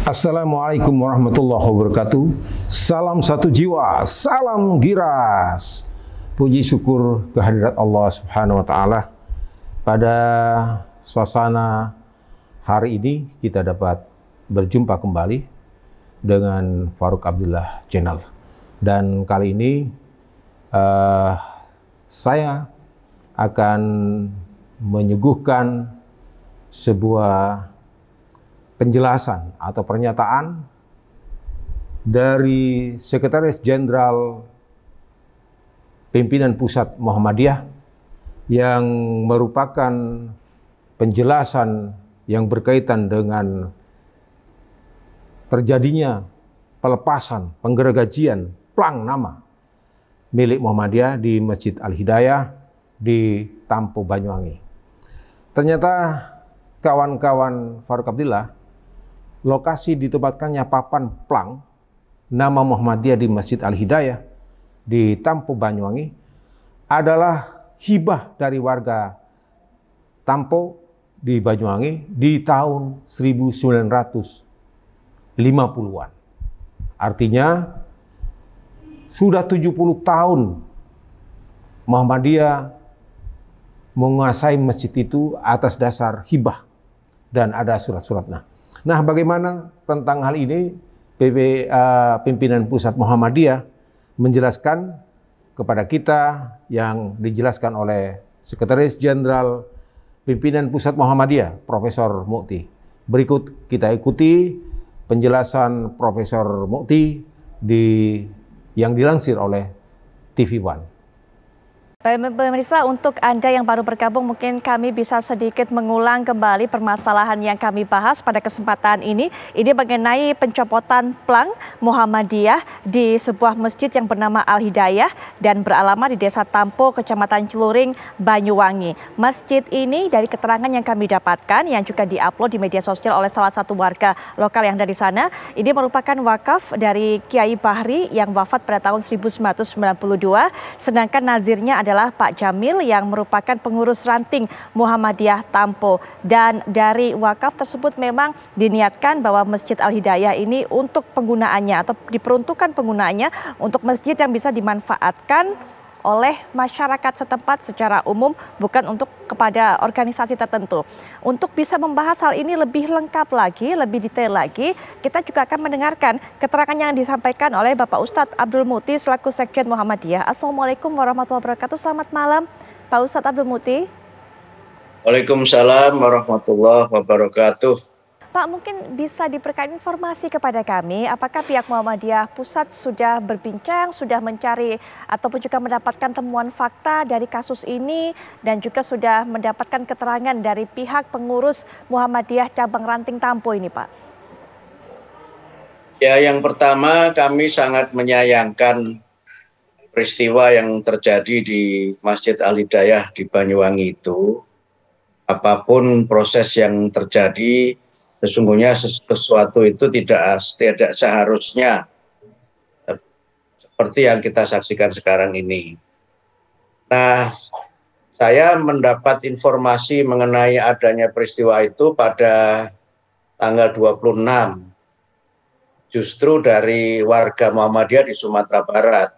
Assalamualaikum warahmatullahi wabarakatuh. Salam satu jiwa, salam giras. Puji syukur kehadirat Allah Subhanahu wa taala. Pada suasana hari ini kita dapat berjumpa kembali dengan Farouk Abdullah Channel. Dan kali ini saya akan menyuguhkan sebuah penjelasan atau pernyataan dari Sekretaris Jenderal Pimpinan Pusat Muhammadiyah yang merupakan penjelasan yang berkaitan dengan terjadinya pelepasan, penggergajian plang nama milik Muhammadiyah di Masjid Al-Hidayah di Tampo, Banyuwangi. Ternyata kawan-kawan Farouk Abdullah, lokasi ditempatkannya papan plang nama Muhammadiyah di Masjid Al-Hidayah di Tampo, Banyuwangi adalah hibah dari warga Tampo di Banyuwangi di tahun 1950-an. Artinya sudah 70 tahun Muhammadiyah menguasai masjid itu atas dasar hibah dan ada surat-suratnya. Nah, bagaimana tentang hal ini? Pimpinan Pusat Muhammadiyah menjelaskan kepada kita yang dijelaskan oleh Sekretaris Jenderal Pimpinan Pusat Muhammadiyah, Profesor Mukti. Berikut kita ikuti penjelasan Profesor Mukti yang dilansir oleh TV One. Pemirsa, untuk Anda yang baru bergabung, mungkin kami bisa sedikit mengulang kembali permasalahan yang kami bahas pada kesempatan ini. Ini mengenai pencopotan plang Muhammadiyah di sebuah masjid yang bernama Al-Hidayah dan beralamat di Desa Tampo, Kecamatan Celuring, Banyuwangi. Masjid ini dari keterangan yang kami dapatkan, yang juga diupload di media sosial oleh salah satu warga lokal yang dari sana, ini merupakan wakaf dari Kiai Bahri yang wafat pada tahun 1992, sedangkan nazirnya adalah Pak Jamil yang merupakan pengurus ranting Muhammadiyah Tampo. Dan dari wakaf tersebut memang diniatkan bahwa Masjid Al-Hidayah ini untuk penggunaannya atau diperuntukkan penggunaannya untuk masjid yang bisa dimanfaatkan oleh masyarakat setempat secara umum, bukan untuk kepada organisasi tertentu. Untuk bisa membahas hal ini lebih lengkap lagi, lebih detail lagi, kita juga akan mendengarkan keterangan yang disampaikan oleh Bapak Ustadz Abdul Mukti selaku Sekjen Muhammadiyah. Assalamualaikum warahmatullahi wabarakatuh. Selamat malam, Pak Ustadz Abdul Mukti. Waalaikumsalam warahmatullahi wabarakatuh. Pak, mungkin bisa diberikan informasi kepada kami, apakah pihak Muhammadiyah Pusat sudah berbincang, sudah mencari ataupun juga mendapatkan temuan fakta dari kasus ini dan juga sudah mendapatkan keterangan dari pihak pengurus Muhammadiyah Cabang Ranting Tampo ini, Pak? Ya, yang pertama kami sangat menyayangkan peristiwa yang terjadi di Masjid Al-Hidayah di Banyuwangi itu. Apapun proses yang terjadi, sesungguhnya sesuatu itu tidak seharusnya seperti yang kita saksikan sekarang ini. Nah, saya mendapat informasi mengenai adanya peristiwa itu pada tanggal 26, justru dari warga Muhammadiyah di Sumatera Barat.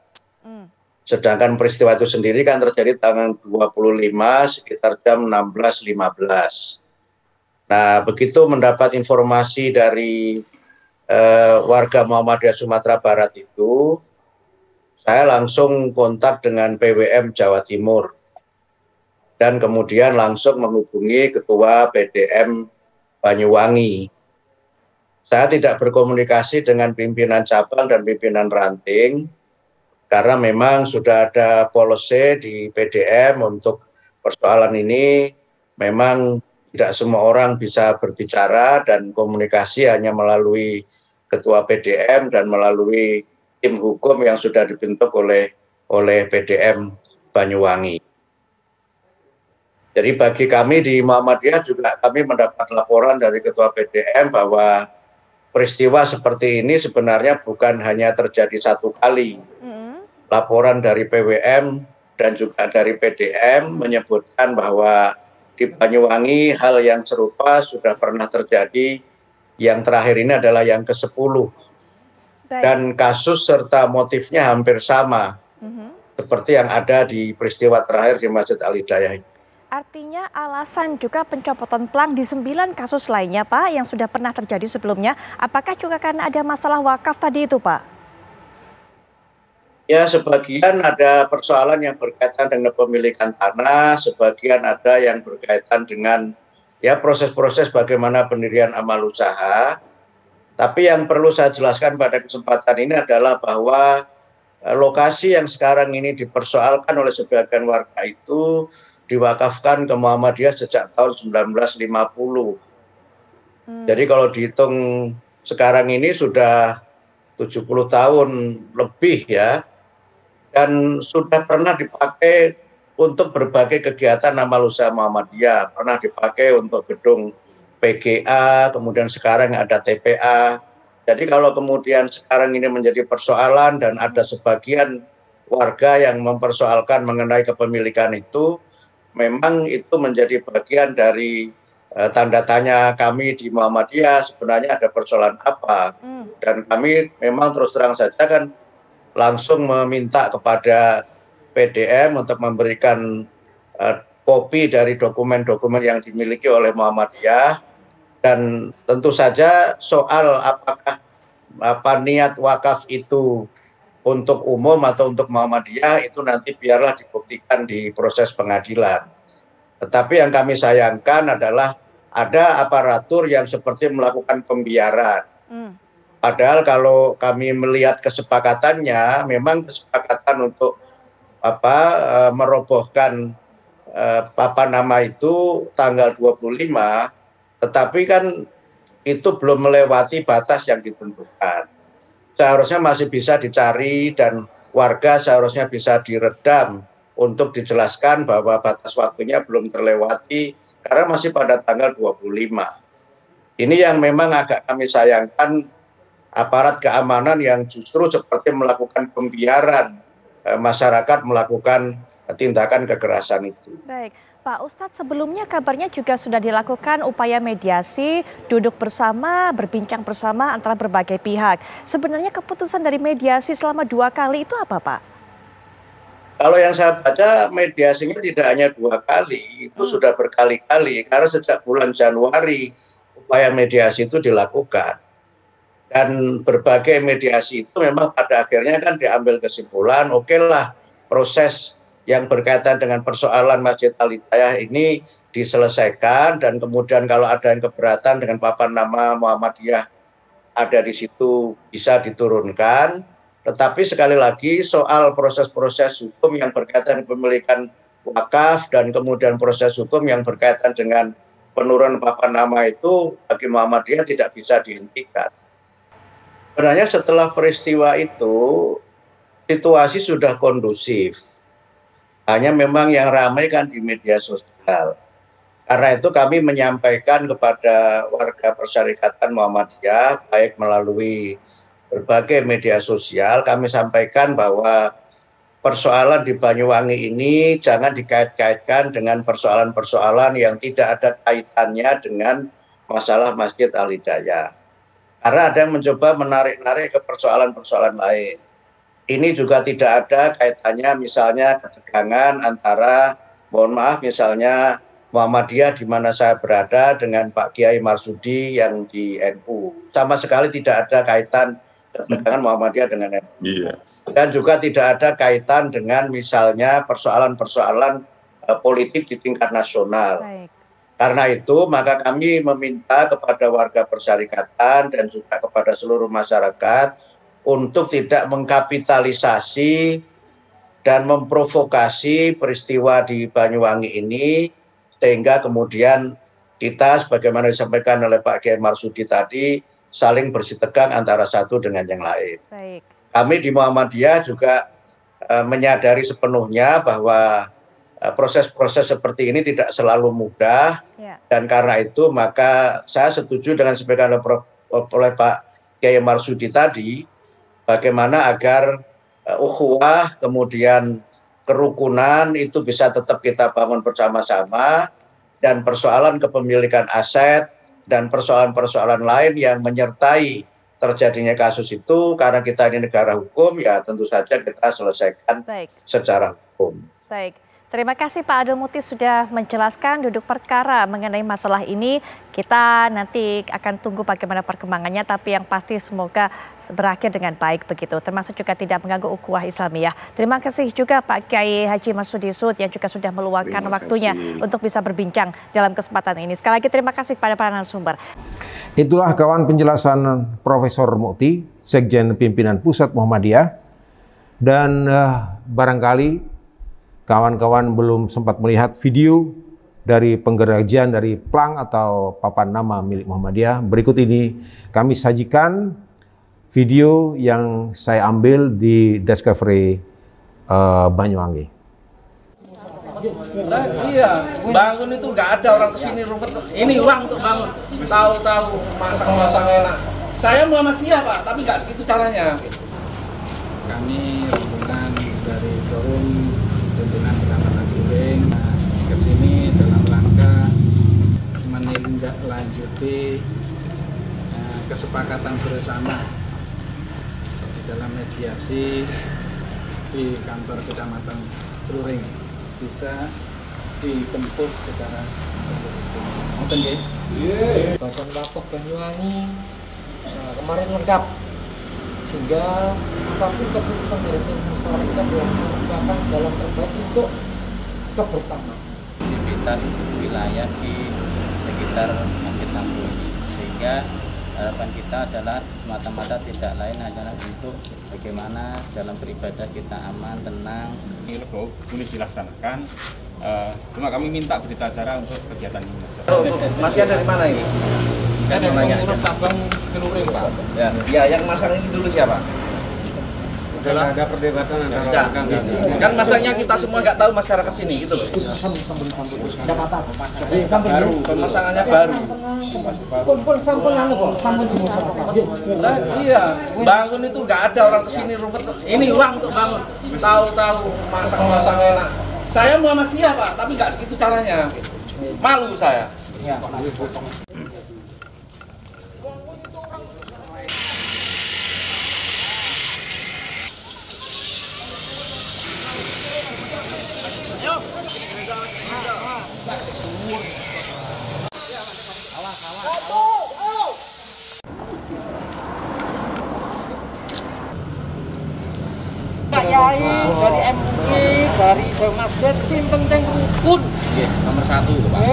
Sedangkan peristiwa itu sendiri kan terjadi tanggal 25 sekitar jam 16.15. Nah, begitu mendapat informasi dari warga Muhammadiyah Sumatera Barat itu, saya langsung kontak dengan PWM Jawa Timur dan kemudian langsung menghubungi Ketua PDM Banyuwangi. Saya tidak berkomunikasi dengan pimpinan cabang dan pimpinan ranting karena memang sudah ada policy di PDM untuk persoalan ini. Memang tidak semua orang bisa berbicara dan komunikasi hanya melalui Ketua PDM dan melalui tim hukum yang sudah dibentuk oleh PDM Banyuwangi. Jadi bagi kami di Muhammadiyah juga kami mendapat laporan dari Ketua PDM bahwa peristiwa seperti ini sebenarnya bukan hanya terjadi satu kali. Laporan dari PWM dan juga dari PDM menyebutkan bahwa di Banyuwangi hal yang serupa sudah pernah terjadi yang terakhir ini adalah yang ke-10. Dan kasus serta motifnya hampir sama seperti yang ada di peristiwa terakhir di Masjid Al-Hidayah. Artinya alasan juga pencopotan plang di 9 kasus lainnya, Pak, yang sudah pernah terjadi sebelumnya, apakah juga karena ada masalah wakaf tadi itu, Pak? Ya, sebagian ada persoalan yang berkaitan dengan pemilikan tanah, sebagian ada yang berkaitan dengan ya proses-proses bagaimana pendirian amal usaha. Tapi yang perlu saya jelaskan pada kesempatan ini adalah bahwa lokasi yang sekarang ini dipersoalkan oleh sebagian warga itu diwakafkan ke Muhammadiyah sejak tahun 1950. Jadi kalau dihitung sekarang ini sudah 70 tahun lebih ya, dan sudah pernah dipakai untuk berbagai kegiatan amal usaha Muhammadiyah, pernah dipakai untuk gedung PGA, kemudian sekarang ada TPA. Jadi kalau kemudian sekarang ini menjadi persoalan dan ada sebagian warga yang mempersoalkan mengenai kepemilikan itu, memang itu menjadi bagian dari tanda tanya kami di Muhammadiyah, sebenarnya ada persoalan apa. Dan kami memang terus terang saja kan langsung meminta kepada PDM untuk memberikan kopi dari dokumen-dokumen yang dimiliki oleh Muhammadiyah. Dan tentu saja soal apakah niat wakaf itu untuk umum atau untuk Muhammadiyah itu nanti biarlah dibuktikan di proses pengadilan. Tetapi yang kami sayangkan adalah ada aparatur yang seperti melakukan pembiaran. Padahal kalau kami melihat kesepakatannya, memang kesepakatan untuk merobohkan papan nama itu tanggal 25, tetapi kan itu belum melewati batas yang ditentukan. Seharusnya masih bisa dicari dan warga seharusnya bisa diredam untuk dijelaskan bahwa batas waktunya belum terlewati karena masih pada tanggal 25. Ini yang memang agak kami sayangkan, aparat keamanan yang justru seperti melakukan pembiaran masyarakat melakukan tindakan kekerasan itu. Baik, Pak Ustadz, sebelumnya kabarnya juga sudah dilakukan upaya mediasi, duduk bersama, berbincang bersama antara berbagai pihak. Sebenarnya keputusan dari mediasi selama 2 kali itu apa, Pak? Kalau yang saya baca, mediasinya tidak hanya 2 kali, itu sudah berkali-kali. Karena sejak bulan Januari upaya mediasi itu dilakukan. Dan berbagai mediasi itu memang pada akhirnya kan diambil kesimpulan, oke lah proses yang berkaitan dengan persoalan Masjid Al-Hidayah ini diselesaikan, dan kemudian kalau ada yang keberatan dengan papan nama Muhammadiyah ada di situ bisa diturunkan. Tetapi sekali lagi soal proses-proses hukum yang berkaitan dengan pemilikan wakaf dan kemudian proses hukum yang berkaitan dengan penurunan papan nama itu bagi Muhammadiyah tidak bisa dihentikan. Sebenarnya setelah peristiwa itu situasi sudah kondusif. Hanya memang yang ramai kan di media sosial. Karena itu kami menyampaikan kepada warga Persyarikatan Muhammadiyah, baik melalui berbagai media sosial, kami sampaikan bahwa persoalan di Banyuwangi ini jangan dikait-kaitkan dengan persoalan-persoalan yang tidak ada kaitannya dengan masalah Masjid Al-Hidayah. Karena ada yang mencoba menarik-narik ke persoalan-persoalan lain. Ini juga tidak ada kaitannya misalnya ketegangan antara, mohon maaf, misalnya Muhammadiyah di mana saya berada dengan Pak Kiai Marsudi yang di NU. Sama sekali tidak ada kaitan ketegangan Muhammadiyah dengan NU. Dan juga tidak ada kaitan dengan misalnya persoalan-persoalan politik di tingkat nasional. Baik. Karena itu maka kami meminta kepada warga Persyarikatan dan juga kepada seluruh masyarakat untuk tidak mengkapitalisasi dan memprovokasi peristiwa di Banyuwangi ini, sehingga kemudian kita sebagaimana disampaikan oleh Pak Kiai Marsudi tadi saling bersitegang antara satu dengan yang lain. Baik. Kami di Muhammadiyah juga menyadari sepenuhnya bahwa proses-proses seperti ini tidak selalu mudah, dan karena itu maka saya setuju dengan disampaikan oleh Pak Kiai Marsudi tadi, bagaimana agar ukhuwah kemudian kerukunan itu bisa tetap kita bangun bersama-sama, dan persoalan kepemilikan aset dan persoalan-persoalan lain yang menyertai terjadinya kasus itu, karena kita ini negara hukum, ya tentu saja kita selesaikan secara hukum. Baik. Terima kasih Pak Abdul Muti sudah menjelaskan duduk perkara mengenai masalah ini. Kita nanti akan tunggu bagaimana perkembangannya, tapi yang pasti semoga berakhir dengan baik begitu. Termasuk juga tidak mengganggu ukhuwah Islamiyah. Terima kasih juga Pak Kiai Haji Marsudi Sud yang juga sudah meluangkan waktunya untuk bisa berbincang dalam kesempatan ini. Sekali lagi terima kasih kepada para narasumber. Itulah kawan penjelasan Profesor Mukti, Sekjen Pimpinan Pusat Muhammadiyah. Dan barangkali kawan-kawan belum sempat melihat video dari penggerajian dari plang atau papan nama milik Muhammadiyah. Berikut ini kami sajikan video yang saya ambil di Discovery Banyuwangi. Lah iya, bangun itu nggak ada orang kesini rumput. Ini uang untuk bangun. Tahu-tahu masang-masang enak. Saya Muhammadiyah Pak, tapi nggak segitu caranya. Kami rombongan dari forum pimpinan Kecamatan Turing ke sini dalam rangka menindaklanjuti kesepakatan bersama di dalam mediasi di kantor Kecamatan Turing bisa ditempuh secara hukum. Badan Wakaf Banyuwangi kemarin lengkap, sehingga apapun keputusan dari masyarakat yang merupakan dalam terbaik untuk kebersamaan. Aktivitas wilayah di sekitar Masjid Nampu ini, sehingga harapan kita adalah semata-mata tidak lain hanyalah untuk bagaimana dalam beribadah kita aman, tenang. Ini boleh dilaksanakan, cuma kami minta berita acara untuk kegiatan ini. Masnya dari mana ini? Saya dari pengurus cabang Celuring Pak. Ya, yang masang ini dulu siapa? Udah ada perdebatan antara Ya, kan masanya kita semua nggak tahu masyarakat sini gitu loh. Baru. Pemasangannya baru. Lah iya, bangun itu nggak ada orang kesini rumput. Ini uang untuk bangun. Tahu-tahu masang-masang enak. Saya Muhammadiyah Pak, tapi nggak segitu caranya. Malu saya. Pak Yai dari MUI, dari Masjid sing penting rukun. Nomor 1 itu Pak.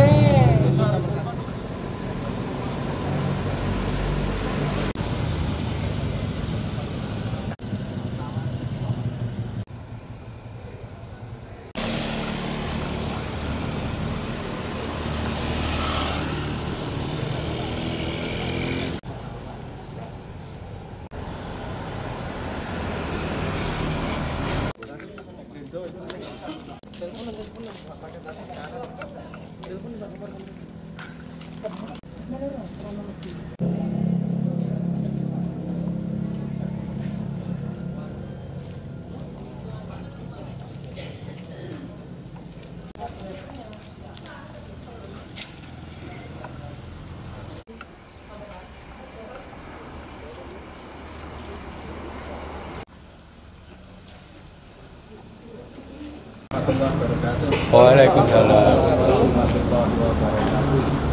Waalaikumsalam.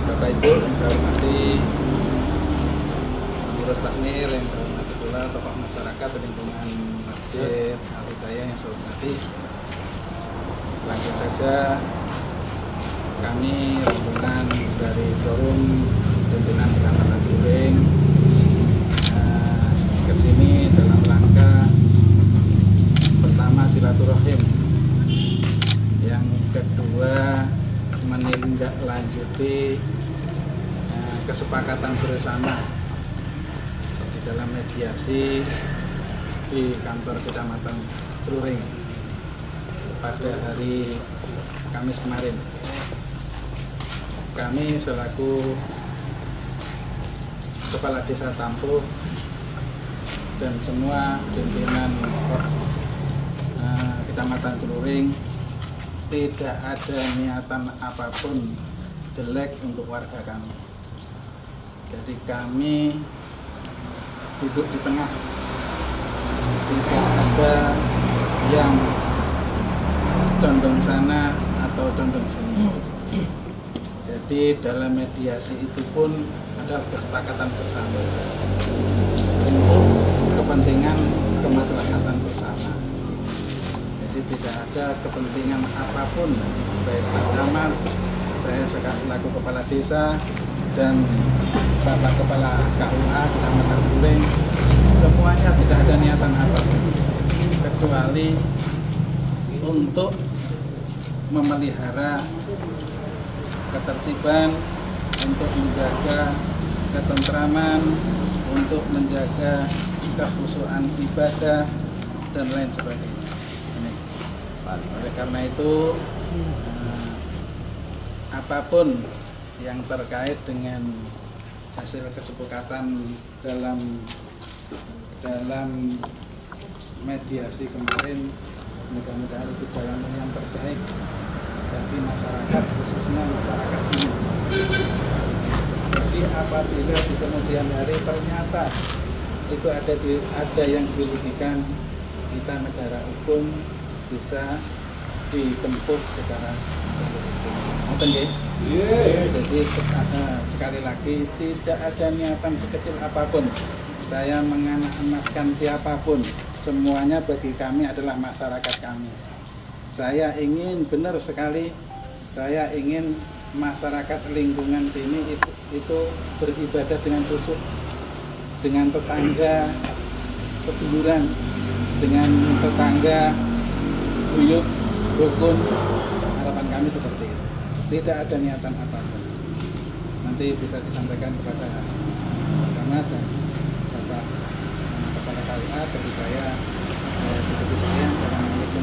Bapak Ibu yang saya hormati, pengurus takmir yang saya hormati pula, tokoh masyarakat lingkungan Masjid Al Hidayah yang saya hormati. Langsung saja kami rombongan dari forum pimpinan Kecamatan Turing ke sini dalam rangka pertama silaturahim, yang kedua menindaklanjuti kesepakatan bersama di dalam mediasi di kantor Kecamatan Turing pada hari Kamis kemarin. Kami selaku Kepala Desa Tampuh dan semua pimpinan Kecamatan Turing tidak ada niatan apapun jelek untuk warga kami. Jadi kami duduk di tengah, tidak ada yang condong sana atau condong sini. Jadi dalam mediasi itu pun adalah kesepakatan bersama untuk kepentingan kemaslahatan bersama. Jadi tidak ada kepentingan apapun, baik Pak Camat, saya selaku kepala desa, dan Bapak Kepala KUA Kecamatan During, semuanya tidak ada niatan apapun kecuali untuk memelihara ketertiban, untuk menjaga ketentraman, untuk menjaga kekhusyuan ibadah dan lain sebagainya. Oleh karena itu, apapun yang terkait dengan hasil kesepakatan dalam mediasi kemarin, mudah-mudahan itu jalan yang terbaik bagi masyarakat, khususnya masyarakat sini. Jadi apabila di kemudian hari ternyata itu ada yang dirugikan, kita negara hukum bisa ditempuh secara hukum. Jadi sekali lagi tidak ada niatan sekecil apapun saya menganak-anakkan siapapun, semuanya bagi kami adalah masyarakat kami. Saya ingin benar sekali, saya ingin masyarakat lingkungan sini itu beribadah dengan khusyuk, dengan tetangga seduluran, dengan tetangga buyut, rukun. Harapan kami seperti itu. Tidak ada niatan apapun. Nanti bisa disampaikan kepada Camat dan Bapak Kepala KUA. Bagi saya cukup sekian. Assalamualaikum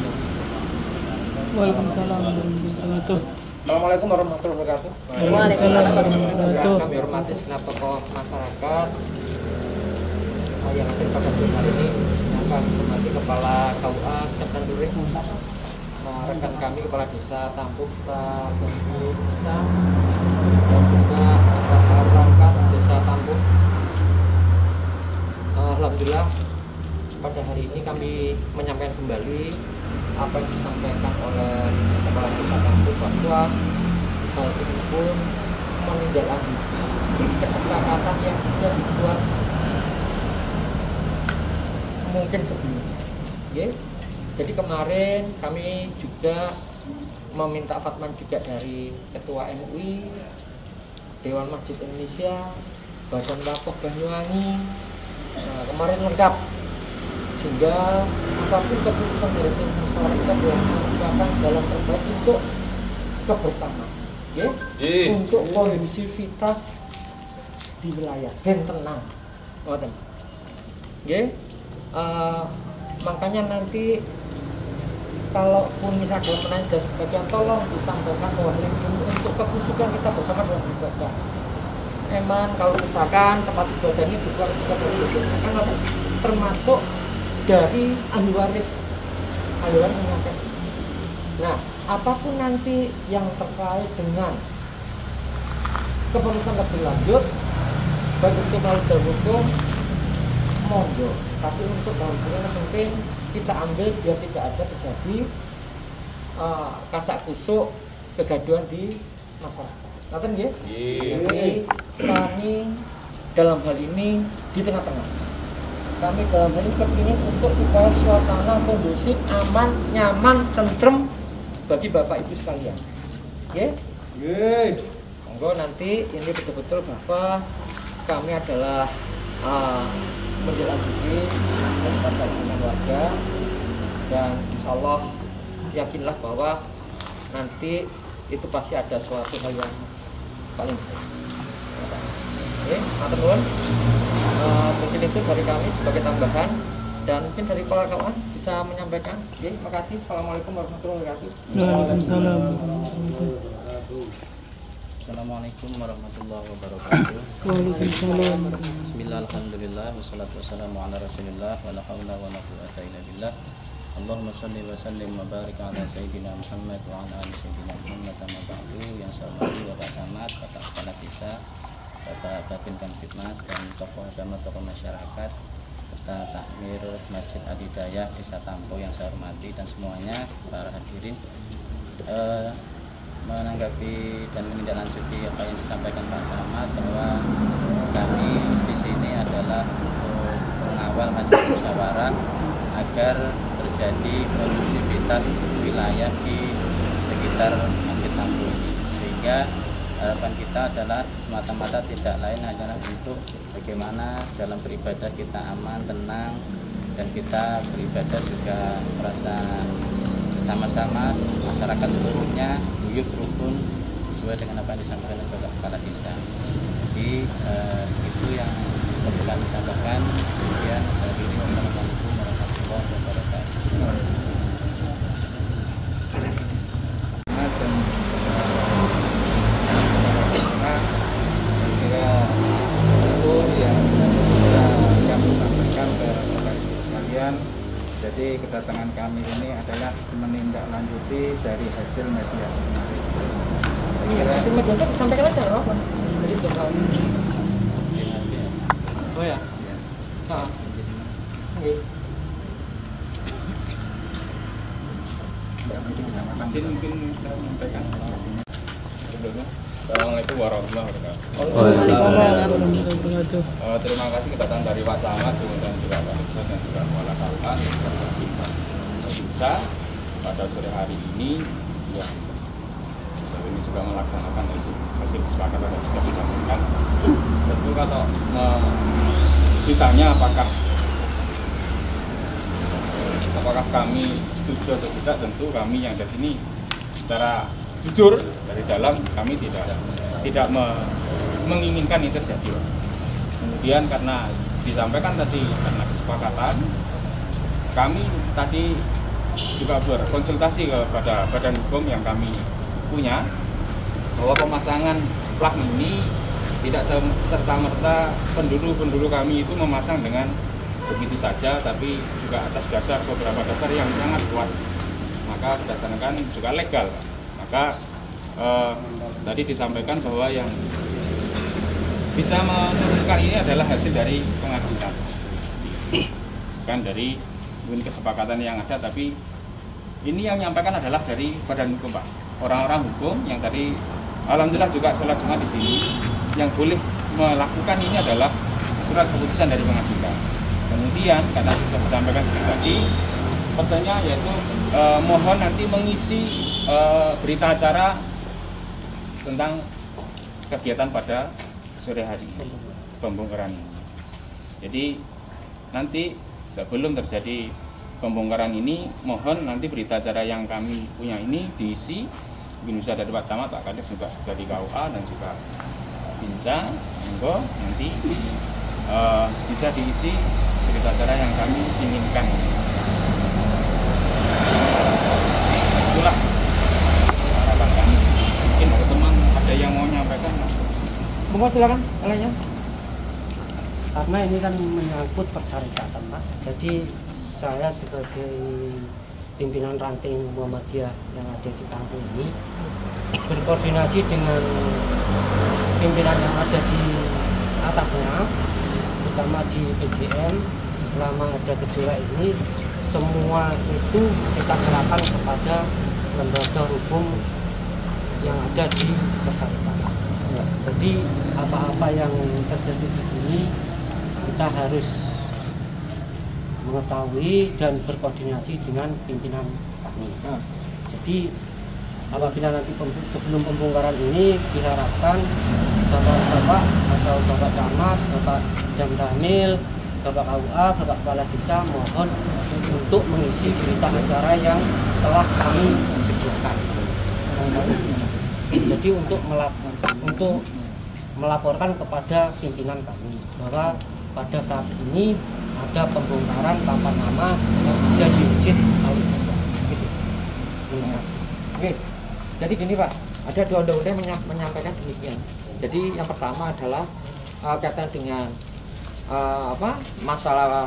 Waalaikumsalam warahmatullahi wabarakatuh. Assalamualaikum warahmatullahi wabarakatuh. Waalaikumsalam warahmatullahi wabarakatuh. Kami hormati segenap tokoh masyarakat yang hadir pada sore hari ini. Yang kami hormati Kepala KUA Kecamatan During, rekan kami Kepala Desa Tambuk, seluruh desa, dan juga perangkat Desa Tambuk. Alhamdulillah pada hari ini kami menyampaikan kembali apa yang disampaikan oleh Kepala Desa Tambuk bahwa hal ini pun menindaklanjuti kesepakatan yang sudah dibuat mungkin sebelumnya. Jadi kemarin kami juga meminta fatwa juga dari Ketua MUI, Dewan Masjid Indonesia, Badan Wakaf Banyuwangi. Kemarin lengkap, sehingga apapun keputusan dari masyarakat yang merupakan jalan terbaik untuk kebersamaan, untuk kondusivitas di wilayah dan tenang, makanya nanti kalaupun misalnya dalam penanya sebagian, tolong disampaikan bahwa untuk kekhusyukan kita bersama dalam ibadah. Emang kalau misalkan tempat ibadah ini bukan dari ibadah, kan termasuk dari ahli waris menyampaikan. Nah, apapun nanti yang terkait dengan keputusan lebih lanjut, baik itu melalui jalur hukum, monggo. Tapi untuk hal-hal yang penting kita ambil biar tidak ada terjadi kasak kusuk kegaduhan di masyarakat. Ngaten nggih? Jadi kami dalam hal ini di tengah-tengah. Kami dalam hal ini kepingin untuk supaya suasana kondusif, aman, nyaman, tentrem bagi Bapak Ibu sekalian. Monggo nanti ini betul-betul bahwa kami adalah menjelaskan daripada dengan warga, dan insya Allah yakinlah bahwa nanti itu pasti ada suatu hal yang paling baik. Teman-teman, mungkin itu dari kami sebagai tambahan, dan mungkin dari Kepala KUA bisa menyampaikan. Terima kasih. Assalamualaikum warahmatullahi wabarakatuh. Waalaikumsalam. Assalamualaikum warahmatullahi wabarakatuh. Waalaikumsalam. Bismillah, alhamdulillah, wassalatu wassalamu ala rasulillah, wa la hawla wa la quwwata illa billah. Allahumma salli wa sallim wa barik ala sayyidina Muhammad wa ala ali sayyidina Muhammad. Amma ba'du, yang saya hormati Bapak Camat, Bapak Kepala Desa, Bapak Babin Kamtibmas dan tokoh agama, tokoh masyarakat, serta takmir Masjid Al-Hidayah Desa Tampo yang saya hormati dan semuanya para hadirin. Menanggapi dan menindaklanjuti apa yang disampaikan Pak Camat, bahwa kami di sini adalah untuk mengawal hasil musyawarah agar terjadi kondusivitas wilayah di sekitar Masjid Tampo ini, sehingga harapan kita adalah semata-mata tidak lain hanyalah untuk bagaimana dalam beribadah kita aman, tenang, dan kita beribadah juga merasa sama-sama masyarakat seluruhnya guyup rukun sesuai dengan apa yang disampaikan oleh Bapak Kepala Desa. Jadi itu yang perlu kami tambahkan. Kemudian wassalamualaikum warahmatullahi wabarakatuh. Jadi kedatangan kami ini adalah menindaklanjuti dari hasil mediasi kemarin. Iya, hasil mediasi sampaikan aja apa? Jadi oh ya. Nah. Oke. Masih mungkin saya menyampaikan sebelumnya. Assalamualaikum warahmatullahi wabarakatuh. Terima kasih kedatangan dari Pak Camat, kemudian juga Pak Desa dan juga Kepala Kalpan bisa pada sore hari ini ya ini juga melaksanakan hasil kesepakatan yang sudah disampaikan. Tentu kalau ditanya apakah kami setuju atau tidak, tentu kami yang di sini secara jujur dari dalam kami tidak menginginkan itu terjadi. Kemudian karena disampaikan tadi karena kesepakatan, kami tadi juga berkonsultasi kepada badan hukum yang kami punya bahwa pemasangan plat ini tidak serta-merta penduduk kami itu memasang dengan begitu saja, tapi juga atas dasar beberapa dasar yang sangat kuat. Maka berdasarkan juga legal. Maka tadi disampaikan bahwa yang bisa menentukan ini adalah hasil dari pengadilan, bukan dari kesepakatan yang ada, tapi ini yang menyampaikan adalah dari badan hukum, Pak. Orang-orang hukum yang tadi alhamdulillah juga sholat Jumat di sini, yang boleh melakukan ini adalah surat keputusan dari pengadilan. Kemudian karena sudah disampaikan tadi, pesannya yaitu mohon nanti mengisi berita acara tentang kegiatan pada sore hari pembongkaran ini. Jadi nanti sebelum terjadi pembongkaran ini, mohon nanti berita acara yang kami punya ini diisi, mungkin bisa dari Pak Camat, Pak Kades juga dari KUA dan juga Binsa, monggo nanti bisa diisi berita acara yang kami inginkan. Itulah harapan kami. Mungkin ada teman ada yang mau menyampaikan. Monggo silakan lainnya. Karena ini kan menyangkut persyarikatan, Pak. Jadi saya sebagai pimpinan ranting Muhammadiyah yang ada di Tampo ini berkoordinasi dengan pimpinan yang ada di atasnya, terutama di PJM. Selama ada gejolak ini, semua itu kita serahkan kepada lembaga hukum yang ada di persyarikatan. Jadi apa-apa yang terjadi di sini kita harus mengetahui dan berkoordinasi dengan pimpinan kami. Jadi apabila nanti sebelum pembongkaran ini diharapkan Bapak-bapak atau Bapak Camat, Bapak Jamdamil, Bapak KUA, Bapak Kepala Desa mohon untuk mengisi berita acara yang telah kami sediakan. Jadi untuk melaporkan kepada pimpinan kami bahwa pada saat ini ada pembongkaran tanpa nama dan diizin oleh Bapak. Gitu. Terima kasih. Oke. Jadi gini Pak, ada dua undang-undang menyampaikan demikian. Jadi yang pertama adalah kaitan dengan masalah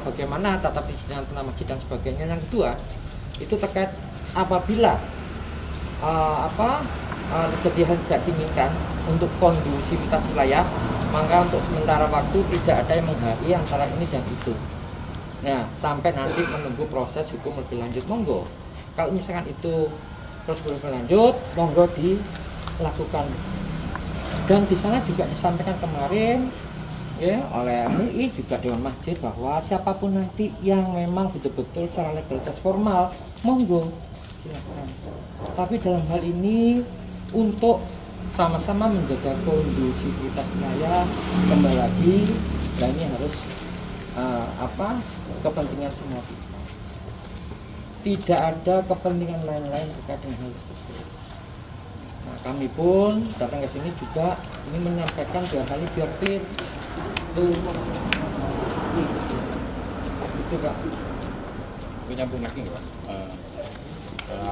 bagaimana tata perizinan tentang masjid dan sebagainya. Yang kedua itu terkait apabila kejadian tidak diinginkan untuk kondusivitas wilayah, maka untuk sementara waktu tidak ada yang menghari antara ini dan itu. Nah, sampai nanti menunggu proses hukum lebih lanjut, monggo. Kalau misalkan itu terus berlanjut, monggo dilakukan. Dan di sana juga disampaikan kemarin ya oleh MUI juga Dewan Masjid bahwa siapapun nanti yang memang betul-betul secara legalitas formal, monggo silakan. Tapi dalam hal ini untuk sama-sama menjaga kondusivitas wilayah, kembali lagi, dan ini harus kepentingan semua pihak. Tidak ada kepentingan lain-lain terkait dengan hal tersebut. Nah, kami pun datang ke sini juga ini menyampaikan dua hal ini biar clear. Itu Pak. Nyambung lagi nggak Pak?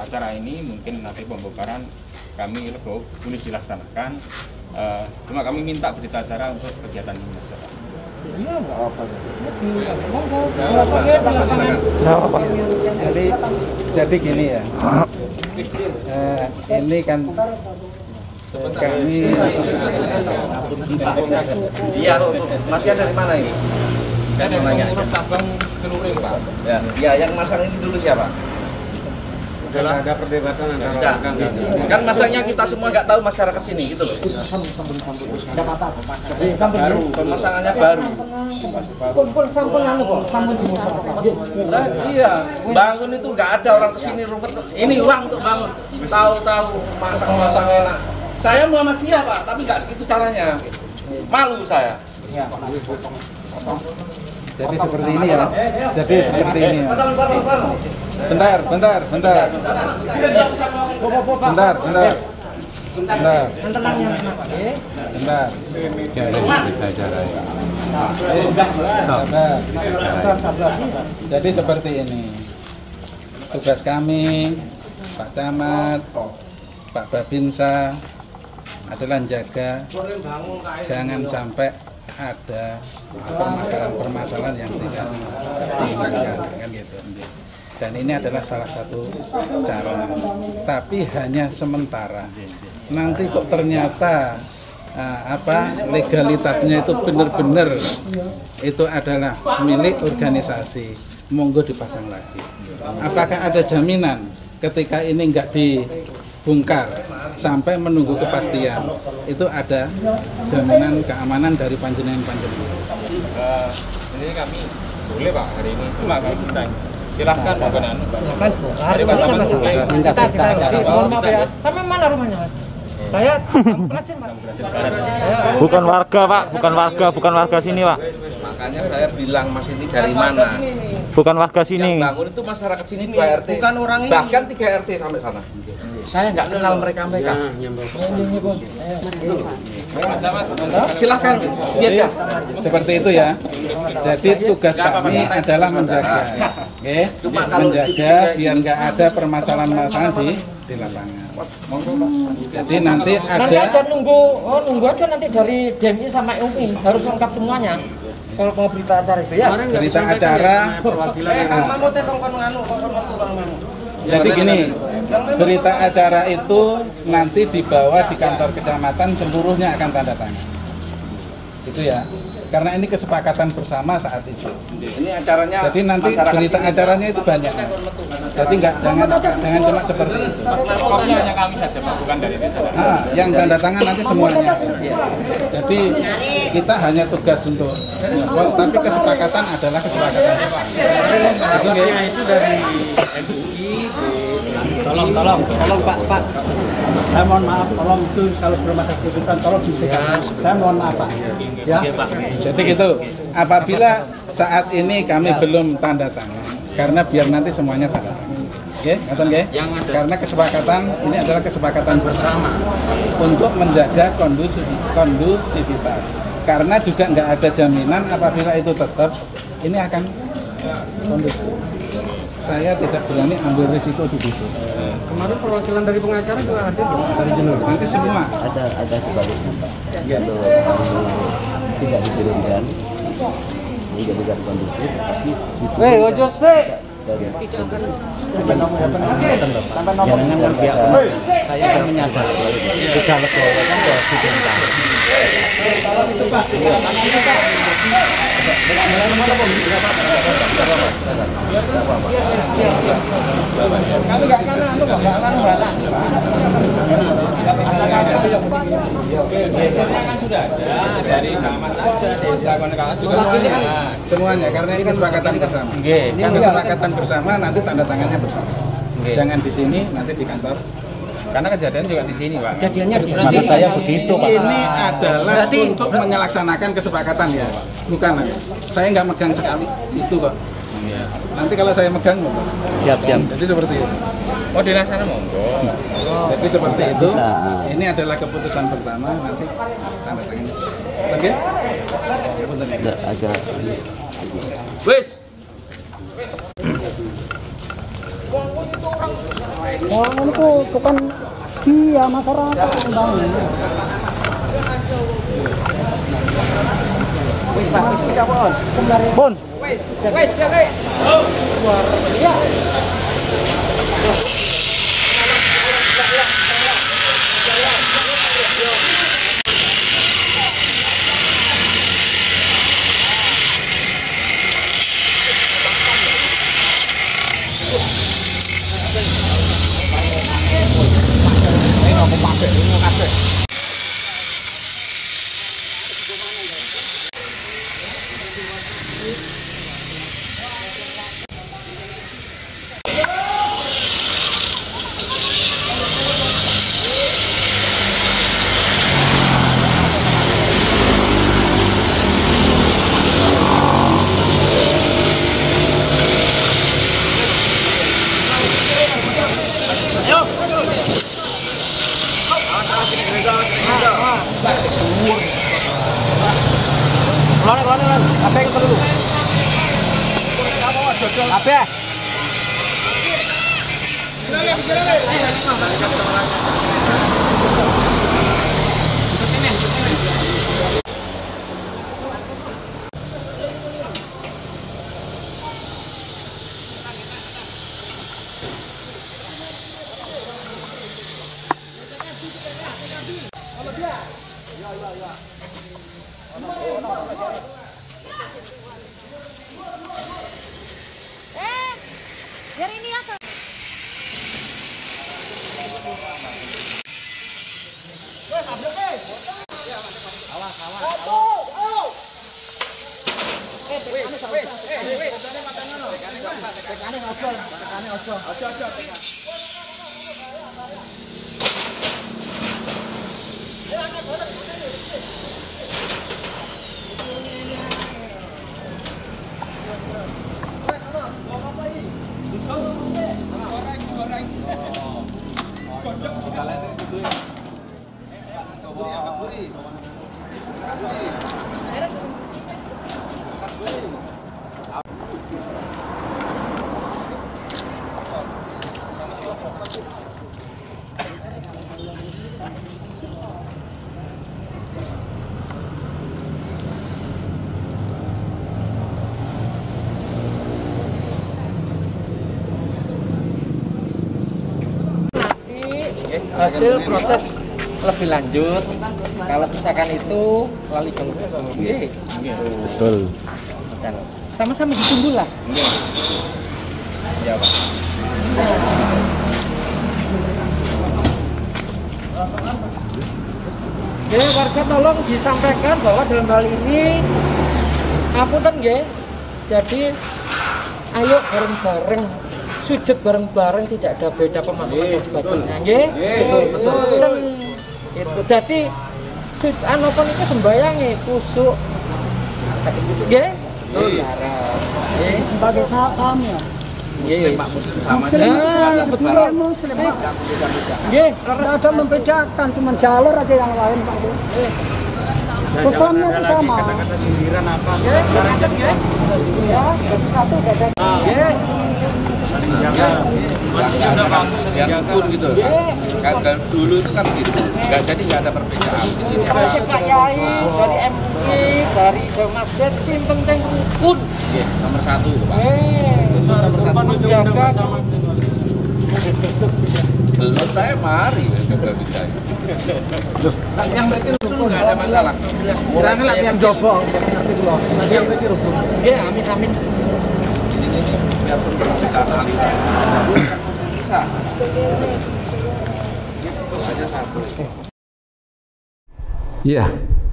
Acara ini mungkin nanti pembongkaran kami lego boleh dilaksanakan. Cuma kami minta berita acara untuk kegiatan ini saja. Iya nggak apa-apa. Jadi gini ya. Ini kan kami Iya, masnya dari mana ini? Saya mau nanya. Cabang Celuring Pak. Ya, yang masang ini dulu siapa? Udah ada perdebatan antara Kan masanya kita semua nggak tahu masyarakat sini gitu loh. Baru. Pemasangannya baru. Pun sampun Lah iya, bangun itu nggak ada orang kesini rumput. Ini uang untuk bangun. Tahu-tahu masang enak. Saya Muhammadiyah Pak, tapi nggak segitu caranya. Malu saya. Jadi seperti ini ya. Jadi seperti ini ya. Bentar. Bentar. Jadi seperti ini. Tugas kami, Pak Camat, Pak Babinsa adalah jaga jangan sampai ada permasalahan yang tidak diinginkan, kan gitu. Dan ini adalah salah satu cara, tapi hanya sementara. Nanti kok ternyata legalitasnya itu benar-benar itu adalah milik organisasi, monggo dipasang lagi. Apakah ada jaminan ketika ini enggak dibongkar sampai menunggu kepastian itu ada jaminan keamanan dari panjenengan-panjenengan? Ini kami boleh Pak hari ini, cuma kami minta silahkan bukan silakan kita mohon maaf ya. Sampai mana rumahnya Mas? Saya pelajar Pak. Bukan warga sini Pak. Makanya saya bilang Mas ini dari mana? Bukan warga sini. Yang bangun itu masyarakat sini 2 RT. Bukan orang ini. Bahkan 3 RT sampai sana. Saya nggak kenal mereka. Silahkan. Iya. Seperti itu ya. Jadi tugas kami adalah menjaga, menjaga biar nggak ada permasalahan-permasalahan di lapangan. Jadi nanti aja nunggu aja nanti dari DMI sama UI harus lengkap semuanya. Kalau mau berita acara itu ya. Berita acara. Jadi gini, berita acara itu nanti dibawa di kantor kecamatan, seluruhnya akan tanda tangan. Itu ya, karena ini kesepakatan bersama saat itu. Ini acaranya. Jadi nanti berita acaranya itu banyak. Jadi jangan cuma seperti itu. Pokoknya hanya kami saja Pak, bukan dari desa. Yang tanda tangan nanti semuanya. Jadi kita hanya tugas untuk, tapi kesepakatan adalah kesepakatan. Itu dari MUI. Tolong Pak. Saya mohon maaf, tolong itu kalau bermasalah keputusan tolong disegarkan. Saya mohon maaf Pak. Ya. Jadi gitu. Apabila saat ini kami belum tanda tangan, karena biar nanti semuanya tanda tangan. Oke, ngaten nggih? Karena kesepakatan ini adalah kesepakatan bersama untuk menjaga kondusivitas. Karena juga nggak ada jaminan apabila itu tetap ini akan kondusif. Saya tidak berani ambil risiko di situ. Kemarin perwakilan dari pengacara juga ada dari Jenur. Nanti semua ada sebaliknya Pak. Kalau tidak diturunkan menjadikan kondusif, tapi ojo sih. Jangan kan pihak saya kan menyadari sudah legowo kan ya diperintah. Kalau itu Pak, kami nggak biasanya kan sudah ada dari camat ada desa semuanya karena ini kesepakatan bersama. Kan kesepakatan bersama nanti tanda tangannya bersama. Jangan di sini, nanti di kantor. Karena kejadian juga di sini, Pak. Kejadiannya di Maksud saya begitu, Pak. Ini adalah berarti untuk menyelaksanakan kesepakatan ya. Bukan. Saya nggak megang sekali itu kok. Nanti kalau saya megang Siap. Jadi seperti itu. Oh, di sana monggo. Jadi seperti itu. Ini adalah keputusan pertama, nanti tanda tangan. Oke? Aja. Wis. Ini tuh bukan dia masyarakat yang bangun. wis Pak, wis apa on? Bon. Wis, jaga. Ya. Keluar. Apa yang perlu? Apa? Biar ini ya. Hasil proses lebih lanjut kalau misalkan itu melalui jalur hukum. Betul. Sama-sama ditunggu lah. Ya, Pak. Oke, warga tolong disampaikan bahwa dalam hal ini apunten nggih. Jadi ayo bareng-bareng sujud bareng-bareng, tidak ada beda pemahaman dan sebagainya nggih. Betul. Itu jadi anopon itu sembayange kusuk. Nggih. Sebagai sami ya. Muslim sama sedulur muslim Pak. Nggih, tidak ada membedakan, cuma jalur aja yang lain Pak. Pesannya itu sama. Kata-kata sindiran apa? Ya, satu beda. Masih ada kampus yang pun gitu. Kalau dulu itu kan gitu. Nggak ada perbedaan di sini. Dari Pak Yai, dari MUI, dari Masjid, sing penting rukun. Nomor 1 Pak. menjaga belum saya mari bisa. Yang berarti Nggak ada masalah. jangan latihan jobong, jangan ngerti loh. Yang berarti rukun. ya amin Biarpun kita alih. Bisa. Itu aja satu. Ya,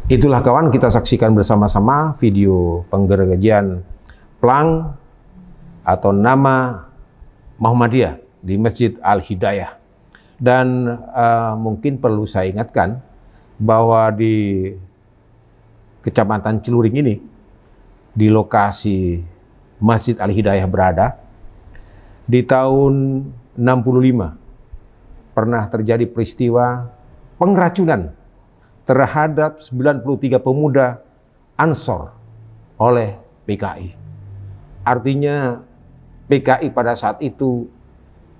itulah kawan, kita saksikan bersama-sama video penggergajian plang atau nama Muhammadiyah di Masjid Al-Hidayah. Dan mungkin perlu saya ingatkan bahwa di Kecamatan Celuring ini, di lokasi Masjid Al-Hidayah berada, di tahun 65 pernah terjadi peristiwa pengracunan terhadap 93 pemuda Ansor oleh PKI. Artinya PKI pada saat itu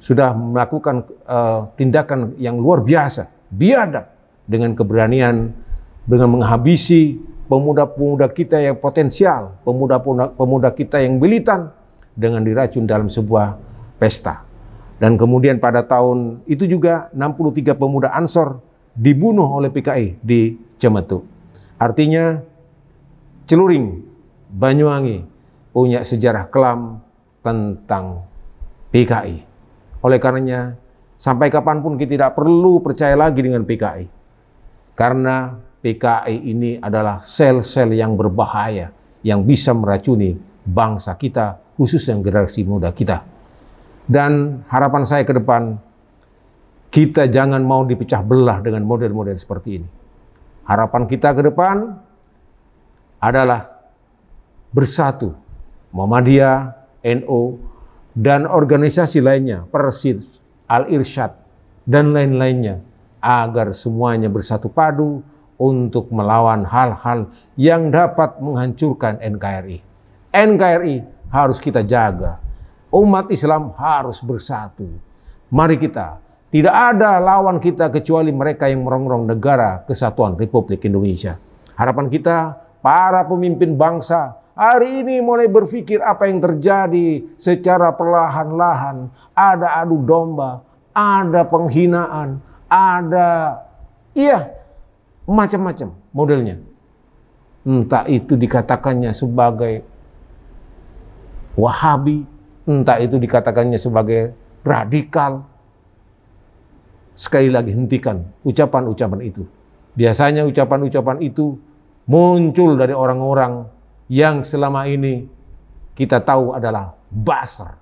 sudah melakukan tindakan yang luar biasa, biadab, dengan keberanian, dengan menghabisi pemuda-pemuda kita yang potensial, pemuda kita yang militan, dengan diracun dalam sebuah pesta. Dan kemudian pada tahun itu juga 63 pemuda Ansor dibunuh oleh PKI di Cemetu. Artinya Celuring, Banyuwangi punya sejarah kelam tentang PKI. Oleh karenanya, sampai kapanpun kita tidak perlu percaya lagi dengan PKI. Karena PKI ini adalah sel-sel yang berbahaya, yang bisa meracuni bangsa kita, khususnya generasi muda kita. Dan harapan saya ke depan, kita jangan mau dipecah belah dengan model-model seperti ini. Harapan kita ke depan adalah bersatu, Muhammadiyah, NU, dan organisasi lainnya, Persid, Al-Irsyad, dan lain-lainnya, agar semuanya bersatu padu untuk melawan hal-hal yang dapat menghancurkan NKRI. NKRI harus kita jaga. Umat Islam harus bersatu. Mari kita, tidak ada lawan kita kecuali mereka yang merongrong negara kesatuan Republik Indonesia. Harapan kita, para pemimpin bangsa, hari ini mulai berpikir apa yang terjadi secara perlahan-lahan. Ada adu domba, ada penghinaan, ada macam-macam modelnya. Entah itu dikatakannya sebagai Wahabi, entah itu dikatakannya sebagai radikal. Sekali lagi, hentikan ucapan-ucapan itu. Biasanya ucapan-ucapan itu muncul dari orang-orang yang selama ini kita tahu adalah basar,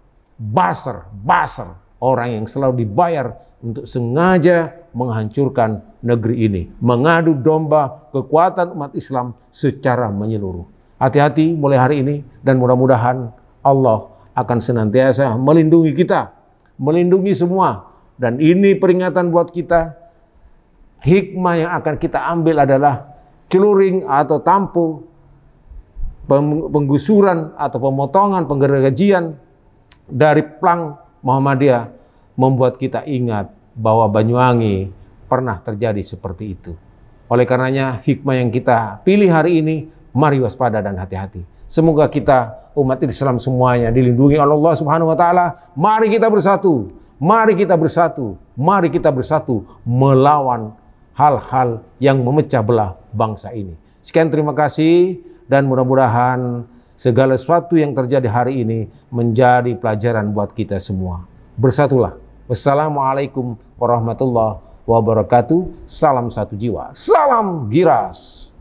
orang yang selalu dibayar untuk sengaja menghancurkan negeri ini, mengadu domba kekuatan umat Islam secara menyeluruh. Hati-hati mulai hari ini, dan mudah-mudahan Allah akan senantiasa melindungi kita, melindungi semua. Dan ini peringatan buat kita. Hikmah yang akan kita ambil adalah Celuring atau Tampu, penggusuran atau pemotongan, penggergajian dari plang Muhammadiyah membuat kita ingat bahwa Banyuwangi pernah terjadi seperti itu. Oleh karenanya, hikmah yang kita pilih hari ini, mari waspada dan hati-hati. Semoga kita, umat Islam semuanya, dilindungi oleh Allah Subhanahu wa Ta'ala. Mari kita bersatu, mari kita bersatu, mari kita bersatu melawan hal-hal yang memecah belah bangsa ini. Sekian, terima kasih, dan mudah-mudahan segala sesuatu yang terjadi hari ini menjadi pelajaran buat kita semua. Bersatulah. Wassalamualaikum warahmatullahi wabarakatuh. Salam satu jiwa. Salam Giras.